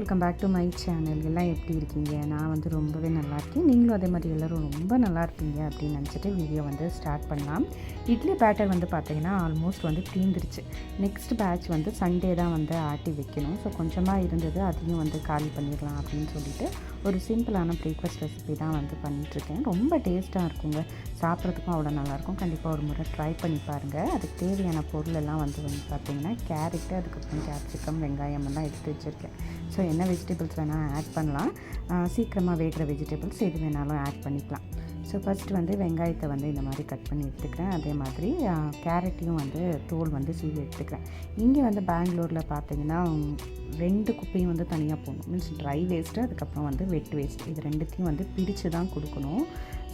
Welcome back to my channel. எல்லாம் எப்படி இருக்கீங்க? நான் வந்து ரொம்பவே நல்லாயிருக்கேன். நீங்களும் அதே மாதிரி எல்லோரும் ரொம்ப நல்லா இருப்பீங்க அப்படின்னு நினச்சிட்டு வீடியோ வந்து ஸ்டார்ட் பண்ணலாம். இட்லி பேட்டர் வந்து பார்த்திங்கன்னா ஆல்மோஸ்ட் வந்து தீந்துருச்சு. நெக்ஸ்ட் பேட்ச் வந்து சண்டே தான் வந்து ஆட்டி வைக்கணும். ஸோ கொஞ்சமாக இருந்தது, அதையும் வந்து காலி பண்ணிடலாம் அப்படின்னு சொல்லிட்டு ஒரு சிம்பிளான பிரேக்ஃபாஸ்ட் ரெசிபி தான் வந்து பண்ணிகிட்ருக்கேன். ரொம்ப டேஸ்ட்டாக இருக்குங்க, சாப்பிட்றதுக்கும் அவ்வளோ நல்லாயிருக்கும். கண்டிப்பாக ஒரு முறை ட்ரை பண்ணி பாருங்கள். அதுக்கு தேவையான பொருள் எல்லாம் வந்து பார்த்திங்கன்னா கேரட்டு, அதுக்கப்புறம் கேப்சிகம், வெங்காயம் எல்லாம் எடுத்து வச்சுருக்கேன். ஸோ என்ன வெஜிடபிள்ஸ் வேணால் ஆட் பண்ணலாம். சீக்கிரமாக வேகிற வெஜிடபிள்ஸ் எது வேணாலும் ஆட் பண்ணிக்கலாம். ஸோ ஃபஸ்ட்டு வந்து வெங்காயத்தை வந்து இந்த மாதிரி கட் பண்ணி எடுத்துக்கிறேன். அதே மாதிரி கேரட்டையும் வந்து தோல் வந்து சீவி எடுத்துக்கிறேன். இங்கே வந்து பெங்களூரில் பார்த்திங்கன்னா 2 குப்பையும் வந்து தனியாக போடணும். மீன்ஸ் ட்ரை வேஸ்ட்டு, அதுக்கப்புறம் வந்து வெட் வேஸ்ட், இது ரெண்டுத்தையும் வந்து பிரித்து தான் கொடுக்கணும்.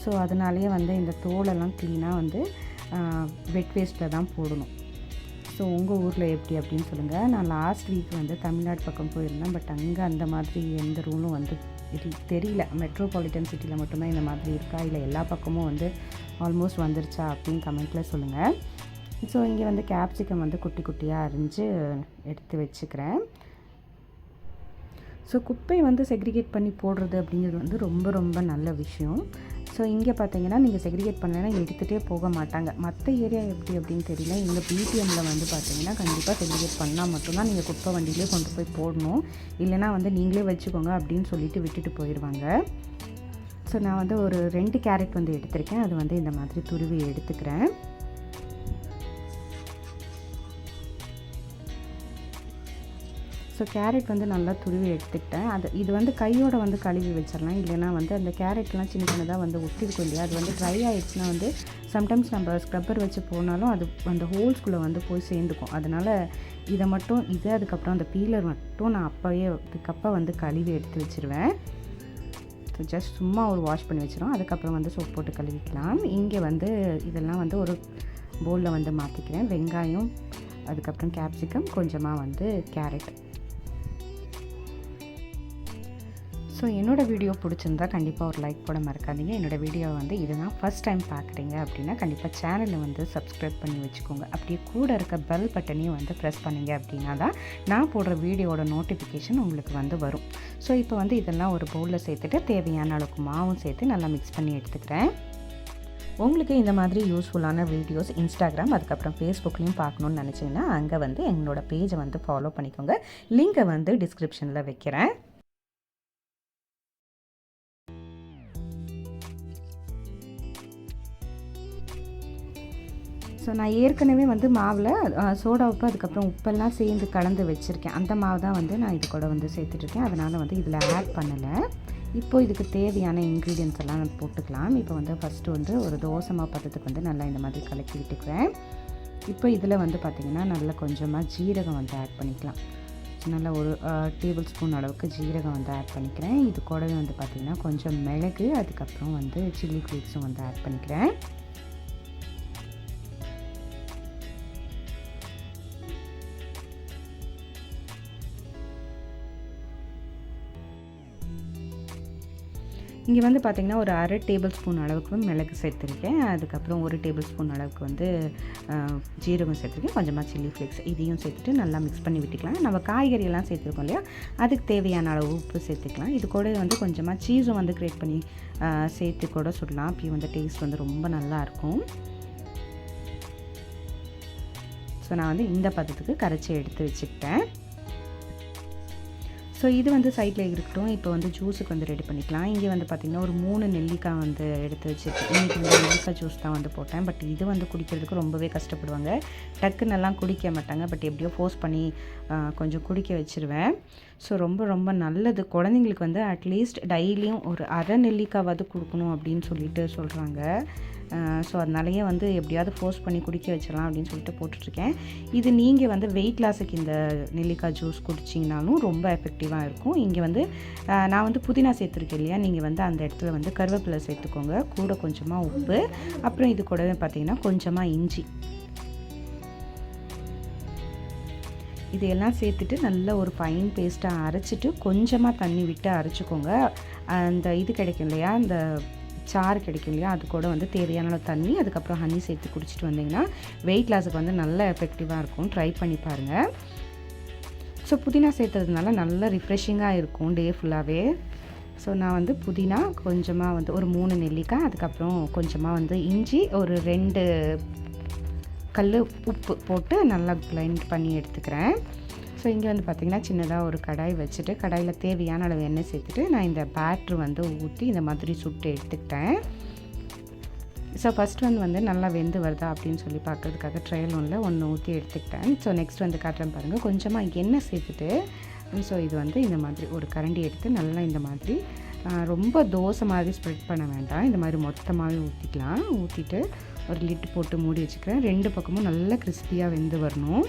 ஸோ அதனாலேயே வந்து இந்த தோலெல்லாம் க்ளீனாக வந்து வெட் வேஸ்ட்டில் தான் போடணும். ஸோ உங்கள் ஊரில் எப்படி அப்படின்னு சொல்லுங்கள். நான் லாஸ்ட் வீக் வந்து தமிழ்நாடு பக்கம் போயிருந்தேன். பட் அங்கே அந்த மாதிரி எந்த ரூலும் வந்து தெரியல. மெட்ரோபாலிட்டன் சிட்டியில் மட்டும்தான் இந்த மாதிரி இருக்கா, இல்லை எல்லா பக்கமும் வந்து ஆல்மோஸ்ட் வந்துருச்சா அப்படின்னு கமெண்ட்டில் சொல்லுங்கள். ஸோ இங்கே வந்து கேப்சிகம் வந்து குட்டி குட்டியாக அரிஞ்சு எடுத்து வச்சுக்கிறேன். ஸோ குப்பை வந்து செக்ரிகேட் பண்ணி போடுறது அப்படிங்கிறது வந்து ரொம்ப ரொம்ப நல்ல விஷயம். ஸோ இங்கே பார்த்தீங்கன்னா நீங்கள் செக்ரிகேட் பண்ணலைன்னா எடுத்துகிட்டே போக மாட்டாங்க. மற்ற ஏரியா எப்படி அப்படின்னு தெரியல. எங்கள் பிடிஎம்மில் வந்து பார்த்தீங்கன்னா கண்டிப்பாக செக்ரிகேட் பண்ணால் மட்டும்தான் நீங்கள் குப்பை வண்டியிலே கொண்டு போய் போடணும், இல்லைனா வந்து நீங்களே வச்சுக்கோங்க அப்படின்னு சொல்லிட்டு விட்டுட்டு போயிடுவாங்க. ஸோ நான் வந்து ஒரு 2 கேரட் வந்து எடுத்திருக்கேன். அது வந்து இந்த மாதிரி துருவி எடுத்துக்கிறேன். ஸோ கேரட் வந்து நல்லா துருவி எடுத்துக்கிட்டேன். இது வந்து கையோடு வந்து கழுவி வச்சிடலாம், இல்லைனா வந்து அந்த கேரட்லாம் சின்ன சின்னதாக வந்து ஒட்டிருக்கும் இல்லையா, அது வந்து ட்ரை ஆகிடுச்சுன்னா வந்து சம்டைம்ஸ் நம்ம ஸ்க்ரப்பர் வச்சு போனாலும் அது அந்த ஹோல்ஸ்குள்ளே வந்து போய் சேர்ந்துக்கும். அதனால் இதை மட்டும் அதுக்கப்புறம் அந்த பீலர் மட்டும் நான் அதுக்கப்புறம் வந்து கழுவி எடுத்து வச்சுருவேன். ஸோ ஜஸ்ட் சும்மா ஒரு வாஷ் பண்ணி வச்சிடும். அதுக்கப்புறம் வந்து சோப் போட்டு கழுவிக்கலாம். இங்கே வந்து இதெல்லாம் வந்து ஒரு பவுலில் வந்து மாற்றிக்கிறேன். வெங்காயம், அதுக்கப்புறம் கேப்சிகம், கொஞ்சமாக வந்து கேரட். ஸோ என்னோடய வீடியோ பிடிச்சிருந்தா கண்டிப்பாக ஒரு லைக் போட மறக்காதீங்க. என்னோடய வீடியோ வந்து இதுதான் ஃபஸ்ட் டைம் பார்க்குறீங்க அப்படின்னா கண்டிப்பாக சேனலை வந்து சப்ஸ்கிரைப் பண்ணி வச்சுக்கோங்க. அப்படியே கூட இருக்க பெல் பட்டனையும் வந்து ப்ரெஸ் பண்ணிங்க அப்படின்னா தான் நான் போடுற வீடியோட நோட்டிஃபிகேஷன் உங்களுக்கு வந்து வரும். ஸோ இப்போ வந்து இதெல்லாம் ஒரு பவுலில் சேர்த்துட்டு தேவையான அளவுக்கு மாவும் சேர்த்து நல்லா மிக்ஸ் பண்ணி எடுத்துக்கிறேன். உங்களுக்கு இந்த மாதிரி யூஸ்ஃபுல்லான வீடியோஸ் இன்ஸ்டாகிராம், அதுக்கப்புறம் ஃபேஸ்புக்லேயும் பார்க்கணுன்னு நினச்சிங்கன்னா அங்கே வந்து என்னோடய பேஜை வந்து ஃபாலோ பண்ணிக்கோங்க. லிங்கை வந்து டிஸ்கிரிப்ஷனில் வைக்கிறேன். ஸோ நான் ஏற்கனவே வந்து மாவில் சோடா உப்பு, அதுக்கப்புறம் உப்பெல்லாம் சேர்ந்து கலந்து வச்சுருக்கேன். அந்த மாவு தான் வந்து நான் இது கூட வந்து சேர்த்துட்ருக்கேன். அதனால் வந்து இதில் ஆட் பண்ணலை. இப்போது இதுக்கு தேவையான இன்க்ரீடியன்ஸ் எல்லாம் நான் போட்டுக்கலாம். இப்போ வந்து ஃபஸ்ட்டு வந்து ஒரு தோசை மாவு பதத்துக்கு வந்து நல்லா இந்த மாதிரி கலக்கி விட்டுக்கிறேன். இப்போ இதில் வந்து பார்த்திங்கன்னா நல்லா கொஞ்சமாக ஜீரகம் வந்து ஆட் பண்ணிக்கலாம். நல்லா ஒரு டேபிள் ஸ்பூன் அளவுக்கு ஜீரகம் வந்து ஆட் பண்ணிக்கிறேன். இது கூடவே வந்து பார்த்திங்கன்னா கொஞ்சம் மிளகு, அதுக்கப்புறம் வந்து சில்லி ஃப்ளேக்ஸும் வந்து ஆட் பண்ணிக்கிறேன். இங்கே வந்து பார்த்திங்கன்னா ஒரு 1/2 டேபிள் ஸ்பூன் அளவுக்கு மிளகு சேர்த்துருக்கேன். அதுக்கப்புறம் 1 டேபிள் ஸ்பூன் அளவுக்கு வந்து ஜீரகம் சேர்த்துருக்கேன். கொஞ்சமாக சில்லி ஃப்ளேக்ஸ் இதையும் சேர்த்துட்டு நல்லா மிக்ஸ் பண்ணி விட்டுக்கலாம். நம்ம காய்கறியெல்லாம் சேர்த்துருக்கோம் இல்லையா, அதுக்கு தேவையான அளவு உப்பு சேர்த்துக்கலாம். இது கூட வந்து கொஞ்சமாக சீஸும் வந்து கிரேட் பண்ணி சேர்த்து கூட சுடலாம். அப்பயும் வந்து டேஸ்ட் வந்து ரொம்ப நல்லாயிருக்கும். ஸோ நான் வந்து இந்த பதத்துக்கு கரைச்சி எடுத்து வச்சுக்கிட்டேன். ஸோ இது வந்து சைடில் இருக்கட்டும். இப்போ வந்து ஜூஸுக்கு வந்து ரெடி பண்ணிக்கலாம். இங்கே வந்து பார்த்திங்கன்னா ஒரு 3 நெல்லிக்காய் வந்து எடுத்து வச்சுருக்கேன். இன்றைக்கி வந்து நெல்லிக்காய் ஜூஸ் தான் வந்து போட்டேன். பட் இது வந்து குடிக்கிறதுக்கு ரொம்பவே கஷ்டப்படுவாங்க, டக்குன்னெல்லாம் குடிக்க மாட்டாங்க. பட் எப்படியோ ஃபோர்ஸ் பண்ணி கொஞ்சம் குடிக்க வச்சுருவேன். ஸோ ரொம்ப ரொம்ப நல்லது. குழந்தைங்களுக்கு வந்து அட்லீஸ்ட் டெய்லியும் ஒரு 1/2 நெல்லிக்காவது கொடுக்கணும் அப்படின்னு சொல்லிட்டு சொல்கிறாங்க. ஸோ அதனாலேயே வந்து எப்படியாவது ஃபோர்ஸ் பண்ணி குடிக்க வச்சிடலாம் அப்படின்னு சொல்லிட்டு போட்டுட்ருக்கேன். இது நீங்கள் வந்து வெயிட் லாஸுக்கு இந்த நெல்லிக்காய் ஜூஸ் குடிச்சிங்கனாலும் ரொம்ப எஃபெக்டிவாக இருக்கும். இங்கே வந்து நான் வந்து புதினா சேர்த்துருக்கேன் இல்லையா, நீங்கள் வந்து அந்த இடத்துல வந்து கருவேப்பிலை சேர்த்துக்கோங்க. கூட கொஞ்சமாக உப்பு, அப்புறம் இது கூடவே பார்த்திங்கன்னா கொஞ்சமாக இஞ்சி, இதையெல்லாம் சேர்த்துட்டு நல்ல ஒரு ஃபைன் பேஸ்ட்டாக அரைச்சிட்டு கொஞ்சமாக தண்ணி விட்டு அரைச்சிக்கோங்க. அந்த இது கிடைக்கும் இல்லையா, அந்த சாறு கிடைக்கும் இல்லையா, அது கூட வந்து தேவையான தண்ணி, அதுக்கப்புறம் ஹனி சேர்த்து குடிச்சிட்டு வந்தீங்கன்னா வெயிட் லாஸுக்கு வந்து நல்ல எஃபெக்டிவாக இருக்கும். ட்ரை பண்ணி பாருங்கள். ஸோ புதினா சேர்த்ததுனால நல்லா ரிஃப்ரெஷிங்காக இருக்கும் டே ஃபுல்லாகவே. ஸோ நான் வந்து புதினா கொஞ்சமாக வந்து ஒரு 3 நெல்லிக்காய், அதுக்கப்புறம் கொஞ்சமாக வந்து இஞ்சி, ஒரு 2 கல் உப்பு போட்டு நல்லா பிளைண்ட் பண்ணி எடுத்துக்கிறேன். ஸோ இங்கே வந்து பார்த்திங்கன்னா சின்னதாக ஒரு கடாய் வச்சுட்டு கடாயில் தேவையான அளவு எண்ணெய் சேர்த்துட்டு நான் இந்த பேட்ரு வந்து ஊற்றி இந்த மாதிரி சுட்டு எடுத்துக்கிட்டேன். ஸோ ஃபஸ்ட் வந்து நல்லா வெந்து வருதா அப்படின்னு சொல்லி பார்க்குறதுக்காக ட்ரையல் ஒன்று ஊற்றி எடுத்துக்கிட்டேன். ஸோ நெக்ஸ்ட் வந்து காட்டுறேன் பாருங்கள். கொஞ்சமாக எண்ணெய் சேர்த்துட்டு ஸோ இது வந்து இந்த மாதிரி ஒரு கரண்டி எடுத்து நல்லா இந்த மாதிரி ரொம்ப தோசை மாதிரி ஸ்ப்ரெட் பண்ண வேண்டாம், இந்த மாதிரி மொத்தமாகவே ஊற்றிக்கலாம். ஊற்றிட்டு ஒரு லிட் போட்டு மூடி வச்சுக்கிறேன். 2 பக்கமும் நல்லா கிறிஸ்பியாக வெந்து வரணும்.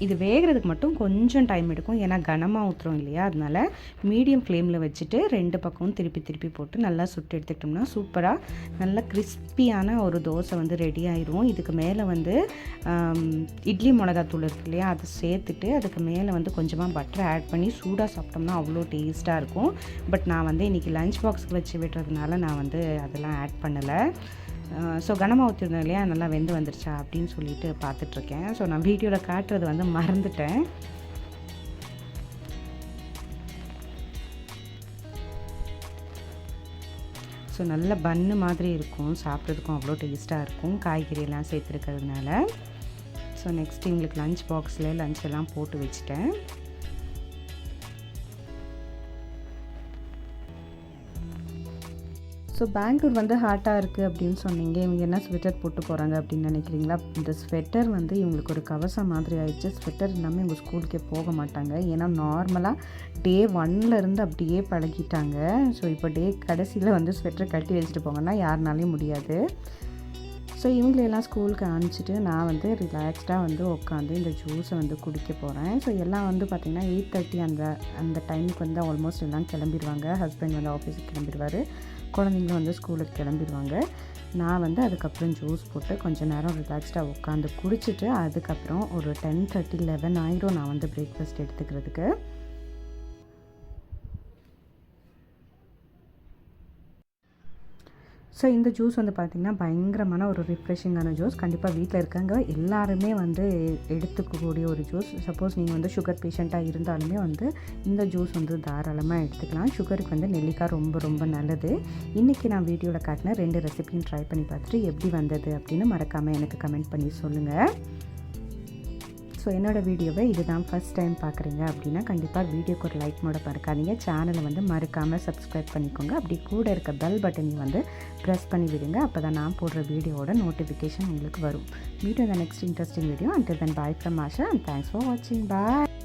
இது வேகிறதுக்கு மட்டும் கொஞ்சம் டைம் எடுக்கும், ஏன்னா கனமாக ஊற்றுறோம் இல்லையா, அதனால மீடியம் ஃப்ளேமில் வச்சுட்டு 2 பக்கமும் திருப்பி போட்டு நல்லா சுட்டு எடுத்துக்கிட்டோம்னா சூப்பராக நல்லா கிறிஸ்பியான ஒரு தோசை வந்து ரெடி ஆயிரும். இதுக்கு மேலே வந்து இட்லி மிளகாத்தூள் இருக்கு இல்லையா, அதை சேர்த்துட்டு அதுக்கு மேலே வந்து கொஞ்சமாக பட்டரை ஆட் பண்ணி சூடாக சாப்பிட்டோம்னா அவ்வளோ டேஸ்ட்டாக இருக்கும். பட் நான் வந்து இன்றைக்கி லஞ்ச் பாக்ஸுக்கு வச்சு விடுறதுனால நான் வந்து அதெல்லாம் ஆட் பண்ணலை. ஸோ கனமாக ஊற்றிருந்தேன் இல்லையா, நல்லா வெந்து வந்துருச்சா அப்படின்னு சொல்லிட்டு பார்த்துட்ருக்கேன். ஸோ நான் வீடியோவில் காட்டுறது வந்து மறந்துட்டேன். ஸோ நல்ல பன்னு மாதிரி இருக்கும், சாப்பிட்றதுக்கும் அவ்வளோ டேஸ்ட்டாக இருக்கும் காய்கறியெல்லாம் சேர்த்துருக்கிறதுனால. ஸோ நெக்ஸ்ட் எங்களுக்கு லஞ்ச் பாக்ஸில் லஞ்செல்லாம் போட்டு வச்சுட்டேன். ஸோ பெங்களூர் வந்து ஹாட்டாக இருக்குது அப்படின்னு சொன்னீங்க. இவங்க என்ன ஸ்வெட்டர் போட்டு போகிறாங்க அப்படின்னு நினைக்கிறீங்களா? இந்த ஸ்வெட்டர் வந்து இவங்களுக்கு ஒரு கவசம் மாதிரி ஆயிடுச்சு. ஸ்வெட்டர் இல்லாமல் இவங்க ஸ்கூலுக்கே போக மாட்டாங்க. ஏன்னா நார்மலாக டே 1லேருந்து அப்படியே பழகிட்டாங்க. ஸோ இப்போ டே கடைசியில் வந்து ஸ்வெட்டர் கட்டி வச்சுட்டு போங்கன்னா யாருனாலையும் முடியாது. ஸோ இவங்களெல்லாம் ஸ்கூலுக்கு அனுப்பிச்சிட்டு நான் வந்து ரிலாக்ஸ்டாக வந்து உட்காந்து இந்த ஜூஸை வந்து குடிக்க போகிறேன். ஸோ எல்லாம் வந்து பார்த்திங்கன்னா 8:30 அந்த டைமுக்கு வந்து ஆல்மோஸ்ட் எல்லாம் கிளம்பிடுவாங்க. ஹஸ்பண்ட் வந்து ஆஃபீஸுக்கு கிளம்பிடுவார், குழந்தைங்களும் வந்து ஸ்கூலுக்கு கிளம்பிடுவாங்க. நான் வந்து அதுக்கப்புறம் ஜூஸ் போட்டு கொஞ்சம் நேரம் ரிலாக்ஸ்டாக உட்காந்து குடிச்சிட்டு அதுக்கப்புறம் ஒரு 10:30 11 ஆயிரும் நான் வந்து பிரேக்ஃபாஸ்ட் எடுத்துக்கிறதுக்கு. ஸோ இந்த ஜூஸ் வந்து பார்த்திங்கன்னா பயங்கரமான ஒரு ரிஃப்ரெஷிங்கான ஜூஸ். கண்டிப்பாக வீட்டில் இருக்காங்க எல்லாருமே வந்து எடுத்துக்கக்கூடிய ஒரு ஜூஸ். சப்போஸ் நீங்கள் வந்து சுகர் பேஷண்ட்டாக இருந்தாலுமே வந்து இந்த ஜூஸ் வந்து தாராளமாக எடுத்துக்கலாம். சுகருக்கு வந்து நெல்லிக்காய் ரொம்ப ரொம்ப நல்லது. இன்றைக்கி நான் வீடியோவில் காட்டின 2 ரெசிபியும் ட்ரை பண்ணி பார்த்துட்டு எப்படி வந்தது அப்படின்னு மறக்காமல் எனக்கு கமெண்ட் பண்ணி சொல்லுங்கள். ஸோ என்னோடய வீடியோவை இதுதான் ஃபஸ்ட் டைம் பார்க்குறீங்க அப்படின்னா கண்டிப்பாக வீடியோக்கு ஒரு லைக் போட மறக்காதீங்க. சேனலை வந்து மறக்காமல் சப்ஸ்கிரைப் பண்ணிக்கோங்க. அப்படி கூட இருக்க பெல் பட்டனையும் வந்து ப்ரெஸ் பண்ணி விடுங்க. அப்போ தான் நான் போடுற வீடியோவோட நோட்டிஃபிகேஷன் உங்களுக்கு வரும். மீட் இந்த next interesting video. Until then, bye from Asha and thanks for watching. Bye.